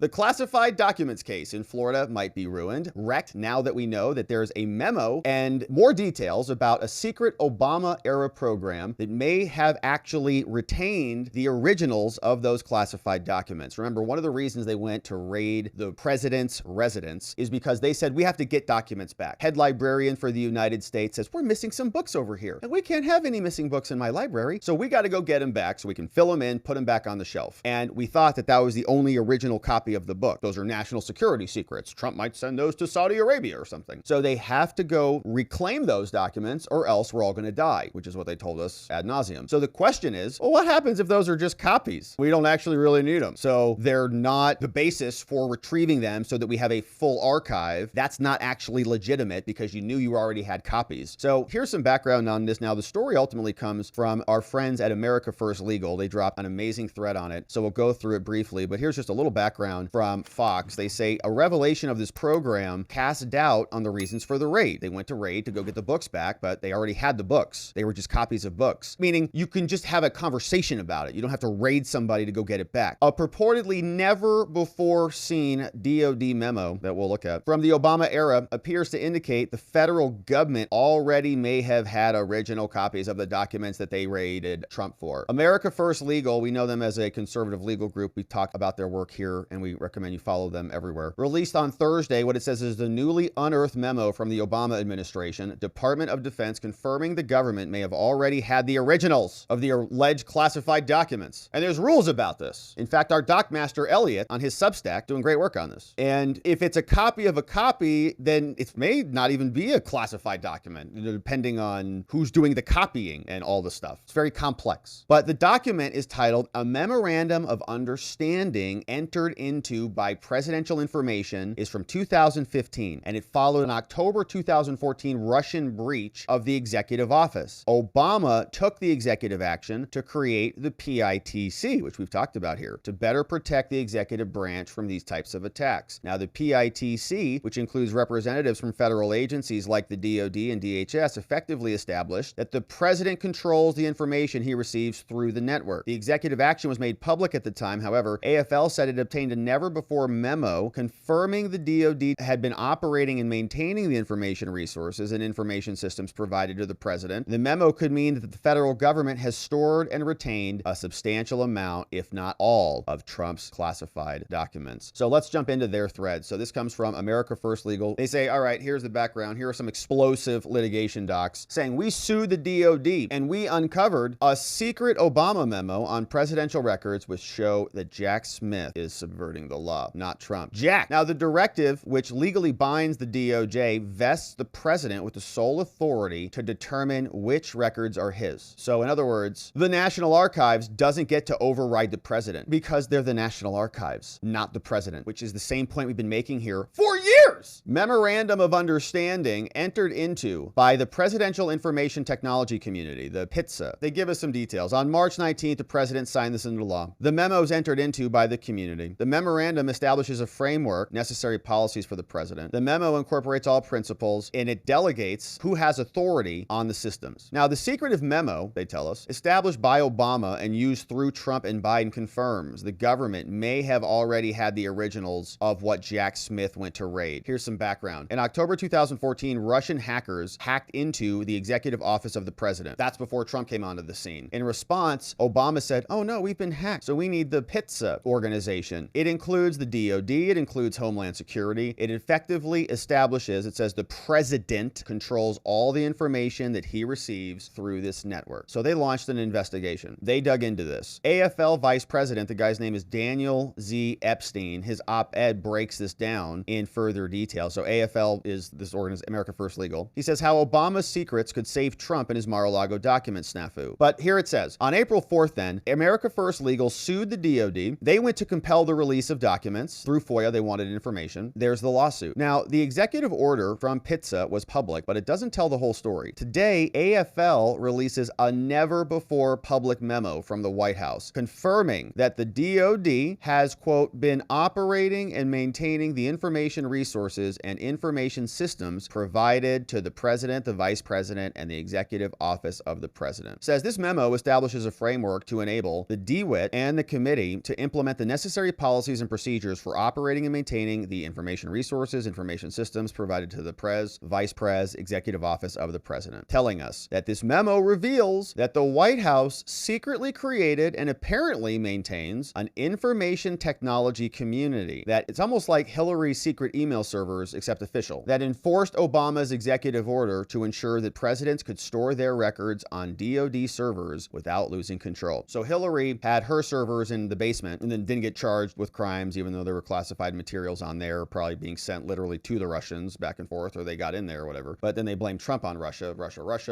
The classified documents case in Florida might be ruined, wrecked now that we know that there's a memo and more details about a secret Obama-era program that may have actually retained the originals of those classified documents. Remember, one of the reasons they went to raid the president's residence is because they said, we have to get documents back. Head librarian for the United States says, we're missing some books over here, and we can't have any missing books in my library, so we got to go get them back so we can fill them in, put them back on the shelf. And we thought that that was the only original copy of the book. Those are national security secrets. Trump might send those to Saudi Arabia or something. So they have to go reclaim those documents or else we're all going to die, which is what they told us ad nauseum. So the question is, well, what happens if those are just copies? We don't actually really need them. So they're not the basis for retrieving them so that we have a full archive. That's not actually legitimate because you knew you already had copies. So here's some background on this. Now, the story ultimately comes from our friends at America First Legal. They dropped an amazing thread on it. So we'll go through it briefly, but here's just a little background from Fox. They say a revelation of this program casts doubt on the reasons for the raid. They went to raid to go get the books back, but they already had the books. They were just copies of books, meaning you can just have a conversation about it. You don't have to raid somebody to go get it back. A purportedly never before seen DOD memo that we'll look at from the Obama era appears to indicate the federal government already may have had original copies of the documents that they raided Trump for. America First Legal, we know them as a conservative legal group. We talk about their work here and we recommend you follow them everywhere. Released on Thursday, what it says is the newly unearthed memo from the Obama administration, Department of Defense, confirming the government may have already had the originals of the alleged classified documents. And there's rules about this. In fact, our doc master Elliot on his Substack doing great work on this. And if it's a copy of a copy, then it may not even be a classified document, depending on who's doing the copying and all the stuff. It's very complex. But the document is titled A Memorandum of Understanding Entered Into by Presidential Information, is from 2015, and it followed an October 2014 Russian breach of the executive office. Obama took the executive action to create the PITC, which we've talked about here, to better protect the executive branch from these types of attacks. Now, the PITC, which includes representatives from federal agencies like the DOD and DHS, effectively established that the president controls the information he receives through the network. The executive action was made public at the time. However, AFL said it obtained a never-before memo confirming the DOD had been operating and maintaining the information resources and information systems provided to the president. The memo could mean that the federal government has stored and retained a substantial amount, if not all, of Trump's classified documents. So let's jump into their thread. So this comes from America First Legal. They say, all right, here's the background. Here are some explosive litigation docs saying we sued the DOD and we uncovered a secret Obama memo on presidential records which show that Jack Smith is subverting the law, not Trump. Jack. Now, the directive, which legally binds the DOJ, vests the president with the sole authority to determine which records are his. So in other words, the National Archives doesn't get to override the president because they're the National Archives, not the president, which is the same point we've been making here for years. Memorandum of Understanding entered into by the Presidential Information Technology Community, the PITSA. They give us some details. On March 19th, the president signed this into law. The memo is entered into by the community. The memorandum establishes a framework, necessary policies for the president. The memo incorporates all principles and it delegates who has authority on the systems. Now, the secretive memo, they tell us, established by Obama and used through Trump and Biden confirms the government may have already had the originals of what Jack Smith went to raid. Here's some background. In October 2014, Russian hackers hacked into the executive office of the president. That's before Trump came onto the scene. In response, Obama said, oh no, we've been hacked, so we need the PITSA organization. It includes the DOD, it includes Homeland Security. It effectively establishes, it says the president controls all the information that he receives through this network. So they launched an investigation. They dug into this. AFL vice president, the guy's name is Daniel Z. Epstein. His op-ed breaks this down in further detail. So AFL is this organization, America First Legal. He says how Obama's secrets could save Trump and his Mar-a-Lago document snafu. But here it says, on April 4th then, America First Legal sued the DOD. They went to compel the release of documents. Through FOIA, they wanted information. There's the lawsuit. Now, the executive order from PITSA was public, but it doesn't tell the whole story. Today, AFL releases a never-before public memo from the White House confirming that the DOD has, quote, been operating and maintaining the information resources resources and information systems provided to the president, the vice president, and the executive office of the president. It says this memo establishes a framework to enable the DWIT and the committee to implement the necessary policies and procedures for operating and maintaining the information resources, information systems provided to the vice pres, executive office of the president, telling us that this memo reveals that the White House secretly created and apparently maintains an information technology community that it's almost like Hillary's secret email servers, except official, that enforced Obama's executive order to ensure that presidents could store their records on DoD servers without losing control. So Hillary had her servers in the basement and then didn't get charged with crimes, even though there were classified materials on there, probably being sent literally to the Russians back and forth, or they got in there or whatever. But then they blamed Trump on Russia,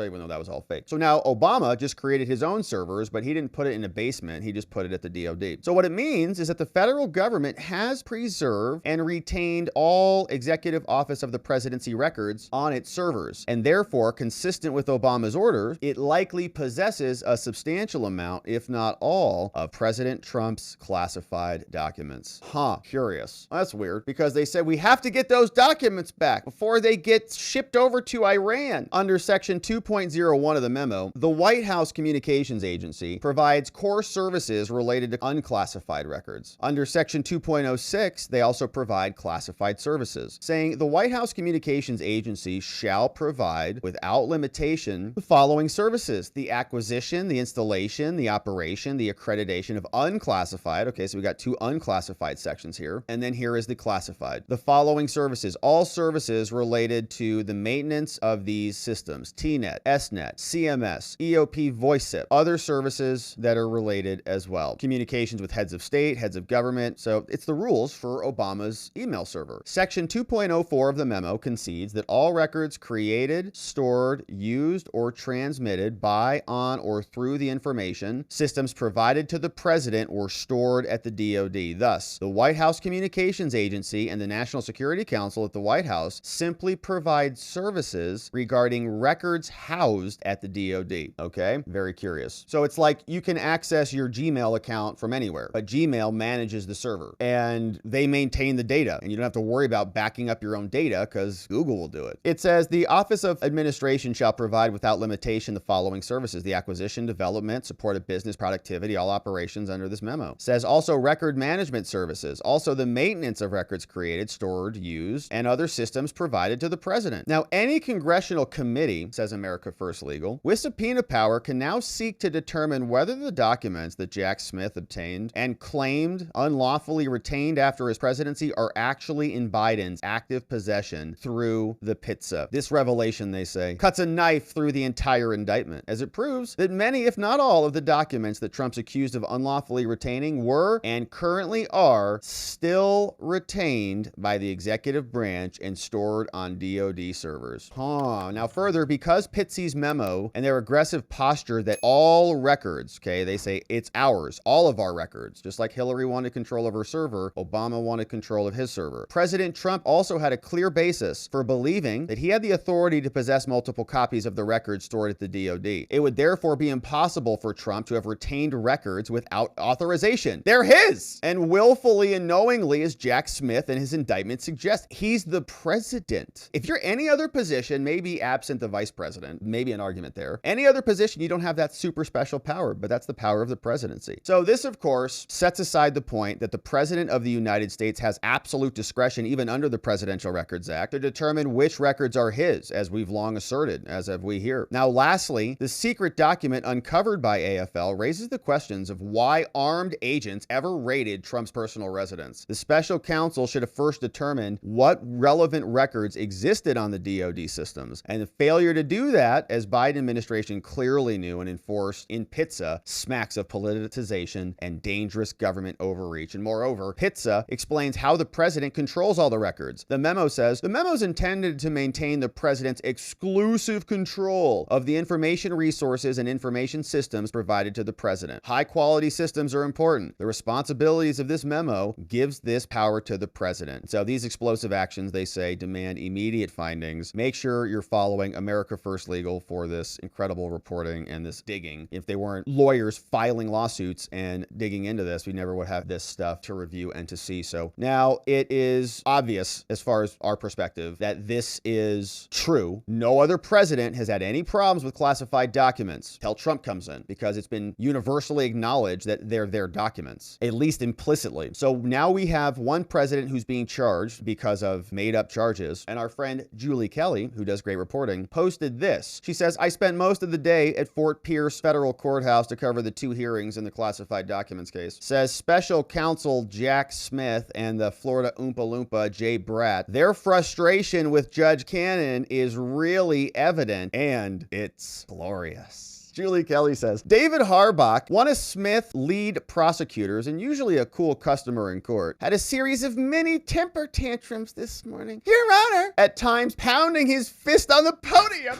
even though that was all fake. So now Obama just created his own servers, but he didn't put it in a basement. He just put it at the DoD. So what it means is that the federal government has preserved and retained all executive office of the presidency records on its servers. And therefore, consistent with Obama's orders, it likely possesses a substantial amount, if not all, of President Trump's classified documents. Curious. That's weird, because they said we have to get those documents back before they get shipped over to Iran. Under Section 2.01 of the memo, the White House Communications Agency provides core services related to unclassified records. Under Section 2.06, they also provide classified services, saying the White House Communications Agency shall provide without limitation the following services: the acquisition, the installation, the operation, the accreditation of unclassified. Okay, so we got two unclassified sections here. And then here is the classified. The following services, all services related to the maintenance of these systems: TNET, SNET, CMS, EOP voice SIP, other services that are related as well. Communications with heads of state, heads of government. So it's the rules for Obama's email server. Section 2.04 of the memo concedes that all records created, stored, used, or transmitted by, on, or through the information systems provided to the president were stored at the DoD. Thus, the White House Communications Agency and the National Security Council at the White House simply provide services regarding records housed at the DoD. Okay, very curious. So it's like you can access your Gmail account from anywhere, but Gmail manages the server and they maintain the data, and you don't have to worry about backing up your own data because Google will do it. It says the Office of Administration shall provide without limitation the following services: the acquisition, development, support of business productivity, all operations under this memo. It says also record management services, also the maintenance of records created, stored, used, and other systems provided to the president. Now, any congressional committee, says America First Legal, with subpoena power can now seek to determine whether the documents that Jack Smith obtained and claimed unlawfully retained after his presidency are actually in Biden's active possession through the PITSA. This revelation, they say, cuts a knife through the entire indictment, as it proves that many, if not all, of the documents that Trump's accused of unlawfully retaining were and currently are still retained by the executive branch and stored on DoD servers. Now further, because Pitsy's memo and their aggressive posture that all records, okay, they say it's ours, all of our records, just like Hillary wanted control of her server, Obama wanted control of his server. President Trump also had a clear basis for believing that he had the authority to possess multiple copies of the records stored at the DoD. It would therefore be impossible for Trump to have retained records without authorization. They're his! And willfully and knowingly, as Jack Smith and his indictment suggests, he's the president. If you're any other position, maybe absent the vice president, maybe an argument there. Any other position, you don't have that super special power, but that's the power of the presidency. So this, of course, sets aside the point that the president of the United States has absolute discretion, even under the Presidential Records Act, to determine which records are his, as we've long asserted, as have we here. Now, lastly, the secret document uncovered by AFL raises the questions of why armed agents ever raided Trump's personal residence. The special counsel should have first determined what relevant records existed on the DoD systems, and the failure to do that, as Biden administration clearly knew and enforced in PITSA, smacks of politicization and dangerous government overreach. And moreover, PITSA explains how the president controls all the records. The memo says the memo is intended to maintain the president's exclusive control of the information resources and information systems provided to the president. High quality systems are important. The responsibilities of this memo gives this power to the president. So these explosive actions, they say, demand immediate findings. Make sure you're following America First Legal for this incredible reporting and this digging. If they weren't lawyers filing lawsuits and digging into this, we never would have this stuff to review and to see. So now it is obvious obvious as far as our perspective that this is true. No other president has had any problems with classified documents till Trump comes in, because it's been universally acknowledged that they're their documents, at least implicitly. So now we have one president who's being charged because of made-up charges, and our friend Julie Kelly, who does great reporting, posted this. She says, I spent most of the day at Fort Pierce Federal Courthouse to cover the 2 hearings in the classified documents case. Says special counsel Jack Smith and the Florida Oompa Loompa Jay Bratt, their frustration with Judge Cannon is really evident, and it's glorious. Julie Kelly says, David Harbach, one of Smith's lead prosecutors and usually a cool customer in court, had a series of mini temper tantrums this morning, Your Honor, at times pounding his fist on the podium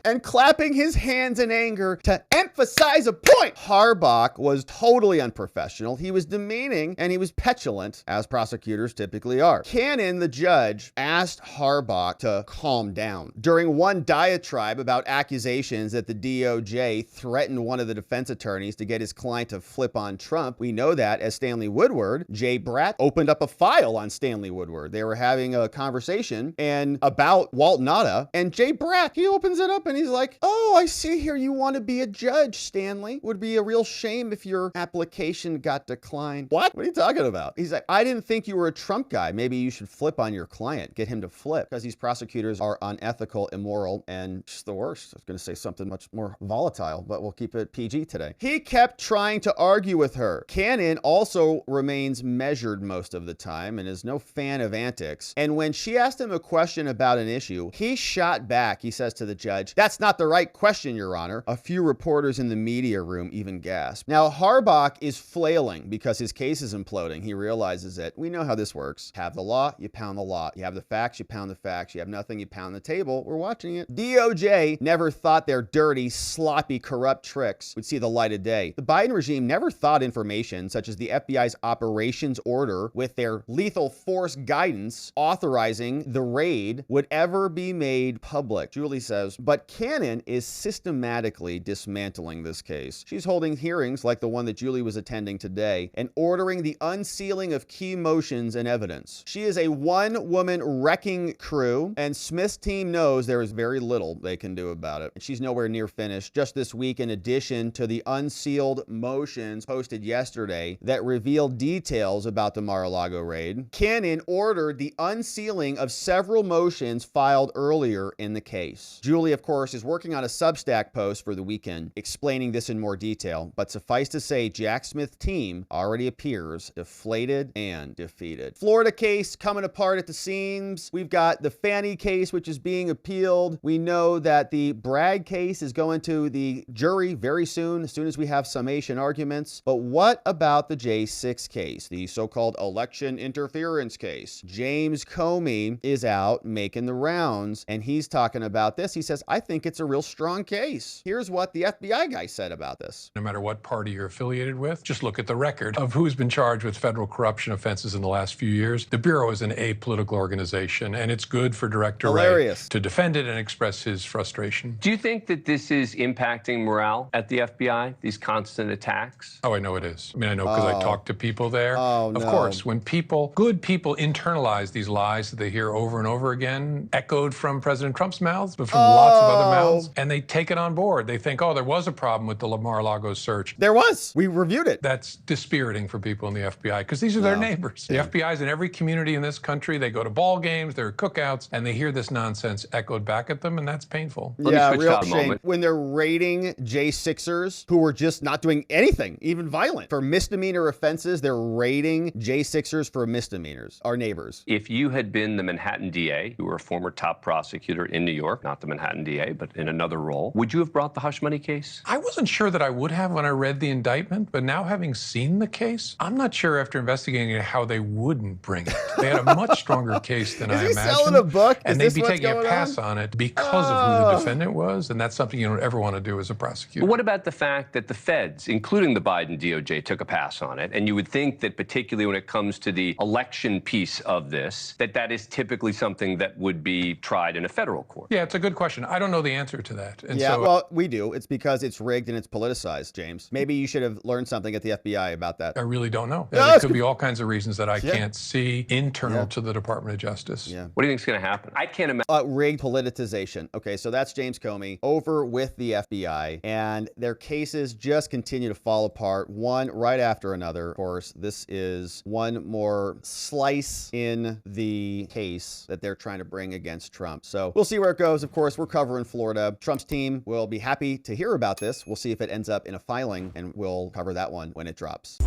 and clapping his hands in anger to emphasize a point. Harbach was totally unprofessional. He was demeaning and he was petulant, as prosecutors typically are. Cannon, the judge, asked Harbach to calm down. During one diatribe about accusations that the DOJ threatened one of the defense attorneys to get his client to flip on Trump. We know that as Stanley Woodward. Jay Bratt opened up a file on Stanley Woodward. They were having a conversation and about Walt Nauta, and Jay Bratt, he opens it up and he's like, oh, I see here you want to be a judge, Stanley. Would be a real shame if your application got declined. What? What are you talking about? He's like, I didn't think you were a Trump guy. Maybe you should flip on your client. Get him to flip, because these prosecutors are unethical, immoral, and just the worst. I was going to say something much more volatile, but we'll keep it PG today. He kept trying to argue with her. Cannon also remains measured most of the time and is no fan of antics. And when she asked him a question about an issue, he shot back. He says to the judge, that's not the right question, Your Honor. A few reporters in the media room even gasped. Now, Harbach is flailing because his case is imploding. He realizes it. We know how this works. Have the law, you pound the law. You have the facts, you pound the facts. You have nothing, you pound the table. We're watching it. DOJ never thought their dirty, sloppy, corrupt tricks would see the light of day. The Biden regime never thought information such as the FBI's operations order with their lethal force guidance authorizing the raid would ever be made public. Julie says, but Cannon is systematically dismantling this case. She's holding hearings like the one that Julie was attending today and ordering the unsealing of key motions and evidence. She is a one-woman wrecking crew, and Smith's team knows there is very little they can do about it. She's nowhere near finished. Just this week, in addition to the unsealed motions posted yesterday that revealed details about the Mar-a-Lago raid, Cannon ordered the unsealing of several motions filed earlier in the case. Julie, of course, is working on a Substack post for the weekend explaining this in more detail, but suffice to say, Jack Smith's team already appears deflated and defeated. Florida case coming apart at the seams. We've got the Fannie case, which is being appealed. We know that the Bragg case is going to the jury very soon, as soon as we have summation arguments. But what about the J6 case, the so-called election interference case? James Comey is out making the rounds, and he's talking about this. He says, I think it's a real strong case. Here's what the FBI guy said about this. No matter what party you're affiliated with, just look at the record of who's been charged with federal corruption offenses in the last few years. The Bureau is an apolitical organization, and it's good for Director Wray to defend it and express his frustration. Do you think that this is impacting morale at the FBI, these constant attacks? Oh, I know it is. I mean, I know because I talk to people there. Of no. course, when good people internalize these lies that they hear over and over again, echoed from President Trump's mouths, but from lots of other mouths, and they take it on board. They think, oh, there was a problem with the Mar-a-Lago search. There was. We reviewed it. That's dispiriting for people in the FBI because these are their neighbors. The FBI is in every community in this country. They go to ball games, there are cookouts, and they hear this nonsense echoed back at them, and that's painful. Yeah, real shame. When they're raiding J6ers who were just not doing anything, even violent, for misdemeanor offenses, they're raiding J6ers for misdemeanors, our neighbors. If you had been the Manhattan DA, you were a former top prosecutor in New York, not the Manhattan DA, but in another role, would you have brought the hush money case? I wasn't sure that I would have when I read the indictment, but now having seen the case, I'm not sure after investigating it how they wouldn't bring it. They had a much stronger case than I imagined. Is he selling a book? And they'd be taking a pass on it because of who the defendant was, and that's something you don't ever want to want to do as a prosecutor. But what about the fact that the feds, including the Biden DOJ, took a pass on it? And you would think that particularly when it comes to the election piece of this, that is typically something that would be tried in a federal court. Yeah, it's a good question. I don't know the answer to that. And yeah, so, well, we do. It's because it's rigged and it's politicized, James. Maybe you should have learned something at the FBI about that. I really don't know. No, There could be all kinds of reasons that I Yeah. can't see internal to the Department of Justice. Yeah. What do you think is going to happen? I can't imagine. Rigged politicization. Okay, so that's James Comey over with the FBI, and their cases just continue to fall apart, one right after another. Of course, this is one more slice in the case that they're trying to bring against Trump. So we'll see where it goes. Of course, we're covering Florida. Trump's team will be happy to hear about this. We'll see if it ends up in a filing, and we'll cover that one when it drops.